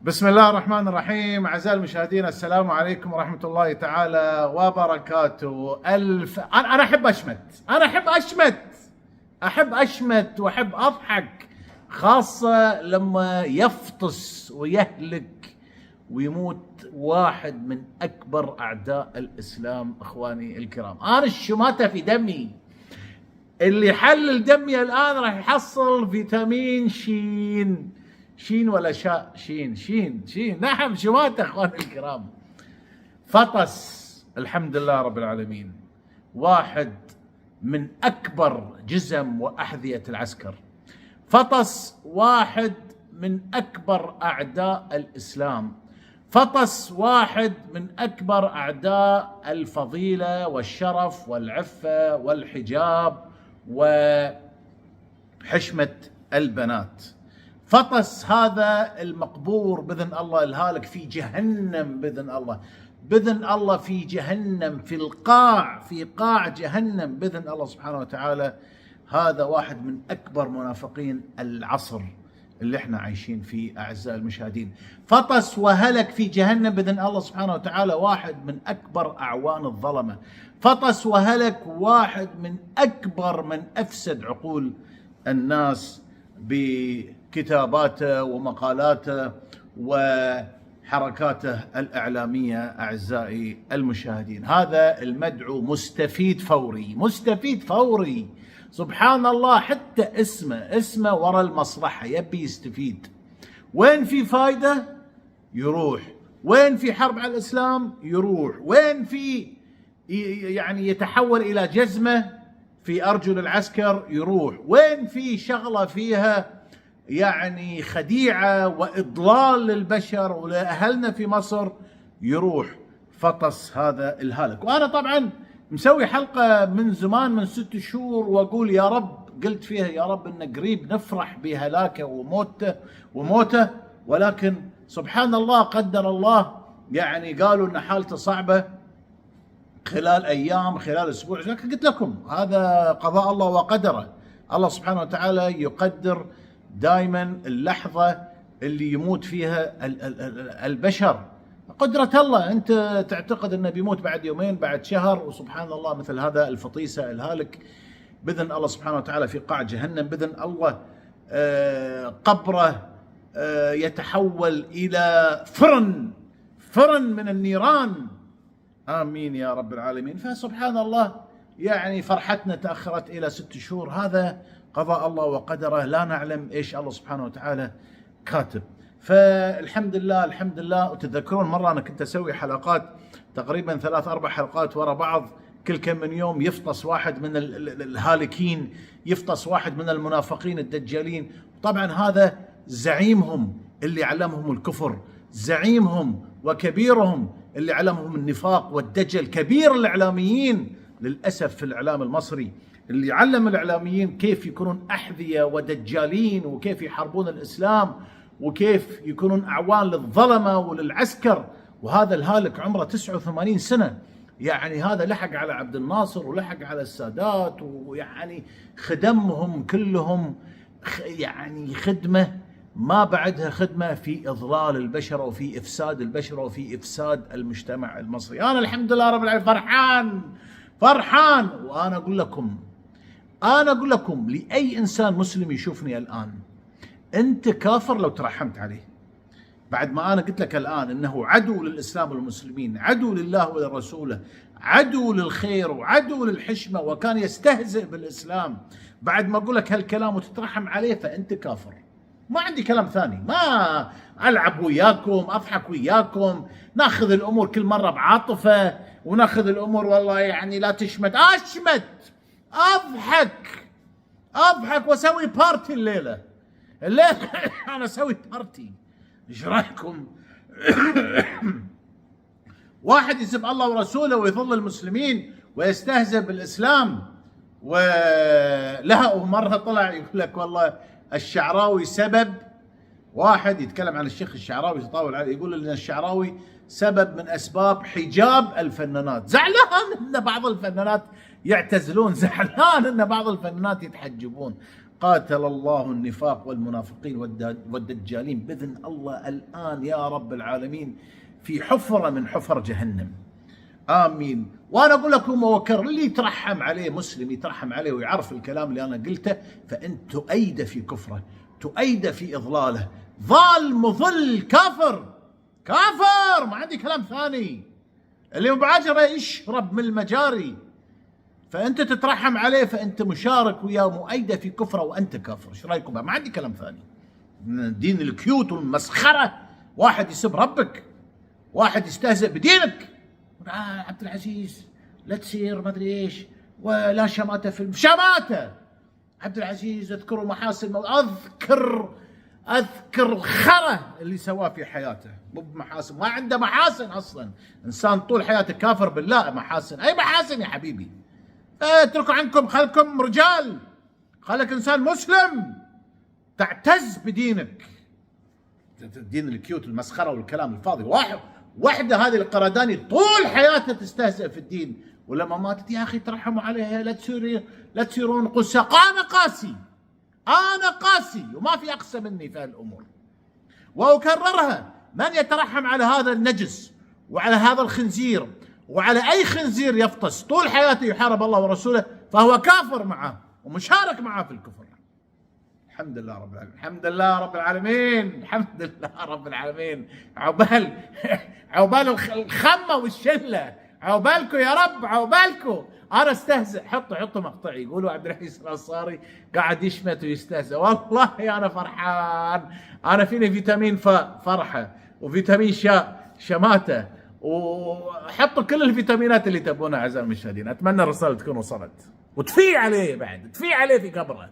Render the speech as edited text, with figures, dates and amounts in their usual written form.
بسم الله الرحمن الرحيم. أعزائي المشاهدين، السلام عليكم ورحمة الله تعالى وبركاته. أنا أحب أشمت وأحب أضحك، خاصة لما يفطس ويهلك ويموت واحد من أكبر أعداء الإسلام. إخواني الكرام، أنا الشماتة في دمي، اللي يحلل دمي الآن راح يحصل فيتامين شين ولا شاء شين. نعم، شماتة اخواني الكرام. فطس الحمد لله رب العالمين، واحد من اكبر جزم واحذية العسكر. فطس واحد من اكبر اعداء الاسلام. فطس واحد من اكبر اعداء الفضيلة والشرف والعفة والحجاب وحشمة البنات. فطس هذا المقبور بإذن الله الهالك في جهنم، بإذن الله في جهنم، في قاع جهنم بإذن الله سبحانه وتعالى. هذا واحد من أكبر منافقين العصر اللي احنا عايشين فيه أعزائي المشاهدين. فطس وهلك في جهنم بإذن الله سبحانه وتعالى واحد من أكبر أعوان الظلمة. فطس وهلك واحد من أكبر من أفسد عقول الناس بكتاباته ومقالاته وحركاته الإعلامية. أعزائي المشاهدين، هذا المدعو مستفيد فوري. سبحان الله، حتى اسمه ورا المصلحة، يبي يستفيد. وين في فايدة يروح، وين في حرب على الإسلام يروح، وين في يعني يتحول إلى جزمة في أرجل العسكر يروح، وين في شغلة فيها يعني خديعة وإضلال للبشر ولأهلنا في مصر يروح. فطس هذا الهالك. وأنا طبعا مسوي حلقة من زمان، من 6 شهور، وأقول يا رب، قلت فيها يا رب إن قريب نفرح بهلاكه وموته، ولكن سبحان الله قدر الله، يعني قالوا إن حالته صعبة خلال أيام، خلال أسبوع. لكن قلت لكم هذا قضاء الله وقدره. الله سبحانه وتعالى يقدر دائما اللحظة اللي يموت فيها البشر، قدرة الله. أنت تعتقد أنه بيموت بعد يومين، بعد شهر، وسبحان الله مثل هذا الفطيسة الهالك بإذن الله سبحانه وتعالى في قاع جهنم بإذن الله قبره يتحول إلى فرن من النيران. آمين يا رب العالمين. فسبحان الله، يعني فرحتنا تأخرت إلى 6 شهور. هذا قضاء الله وقدره، لا نعلم إيش الله سبحانه وتعالى كاتب. فالحمد لله. وتذكرون مرة أنا كنت أسوي حلقات تقريبا 3-4 حلقات ورا بعض، كل كم من يوم يفطس واحد من الهالكين، يفطس واحد من المنافقين الدجالين. طبعا هذا زعيمهم اللي علمهم الكفر، زعيمهم وكبيرهم اللي علمهم النفاق والدجل. كبير الإعلاميين للأسف في الإعلام المصري، اللي علم الإعلاميين كيف يكونون أحذية ودجالين، وكيف يحاربون الإسلام، وكيف يكونون أعوان للظلمة وللعسكر. وهذا الهالك عمره 89 سنة، يعني هذا لحق على عبد الناصر ولحق على السادات، ويعني خدمهم كلهم يعني خدمة ما بعدها خدمة في إضلال البشر وفي إفساد البشر وفي إفساد المجتمع المصري. أنا الحمد لله رب العالمين فرحان. وأنا أقول لكم لأي إنسان مسلم يشوفني الآن، أنت كافر لو ترحمت عليه. بعد ما أنا قلت لك الآن أنه عدو للإسلام والمسلمين، عدو لله ولرسوله، عدو للخير وعدو للحشمة، وكان يستهزئ بالإسلام. بعد ما أقول لك هالكلام وتترحم عليه، فأنت كافر. ما عندي كلام ثاني، ما ألعب وياكم، أضحك وياكم، ناخذ الأمور كل مرة بعاطفة، وناخذ الأمور والله يعني لا تشمت. أضحك وأسوي بارتي الليلة أنا أسوي بارتي. إيش رأيكم؟ واحد يسب الله ورسوله ويظل المسلمين ويستهزئ بالإسلام. وله مرة طلع يقول لك والله الشعراوي سبب، واحد يتكلم عن الشيخ الشعراوي يتطاول عليه، يقول ان الشعراوي سبب من اسباب حجاب الفنانات. زعلان ان بعض الفنانات يعتزلون، زعلان ان بعض الفنانات يتحجبون. قاتل الله النفاق والمنافقين والدجالين بإذن الله الآن يا رب العالمين في حفرة من حفر جهنم. آمين. وأنا أقول لكم وكر اللي يترحم عليه مسلم يترحم عليه ويعرف الكلام اللي أنا قلته، فأنت تؤيد في كفره، تؤيد في إضلاله، ضال مضل كافر كافر، ما عندي كلام ثاني. اللي بعجره يشرب من المجاري، فأنت تترحم عليه، فأنت مشارك وياه مؤيده في كفره وأنت كافر. ايش رايكم؟ ما عندي كلام ثاني. دين الكيوت والمسخرة، واحد يسب ربك، واحد يستهزئ بدينك. عبد العزيز لا تصير ما ادري ايش، ولا شماته في شماته. عبد العزيز اذكروا محاسن، اذكر الخرة اللي سواه في حياته، مو بمحاسن، ما عنده محاسن اصلا. انسان طول حياته كافر بالله، محاسن اي محاسن يا حبيبي؟ اتركوا عنكم، خلكم رجال، خلك انسان مسلم تعتز بدينك. الدين الكيوت المسخره والكلام الفاضي. وحده هذه القرداني طول حياتها تستهزئ في الدين، ولما ماتت يا اخي ترحموا عليها، لا تصيرون قساء. انا قاسي وما في اقسى مني في هالامور. واكررها، من يترحم على هذا النجس وعلى هذا الخنزير وعلى اي خنزير يفطس طول حياته يحارب الله ورسوله، فهو كافر معه ومشارك معه في الكفر. الحمد لله رب العالمين، الحمد لله رب العالمين، الحمد لله رب العالمين. عقبال الخمه والشله، عقبالكم يا رب، عقبالكم. انا استهزئ، حطوا مقطعي يقولوا عبد العزيز الانصاري قاعد يشمت ويستهزئ. والله انا فرحان، انا فيني فيتامين فرحه، وفيتامين شماته، وحطوا كل الفيتامينات اللي تبونها اعزائي المشاهدين. اتمنى الرساله تكون وصلت، وتفي عليه بعد، تفي عليه في قبره.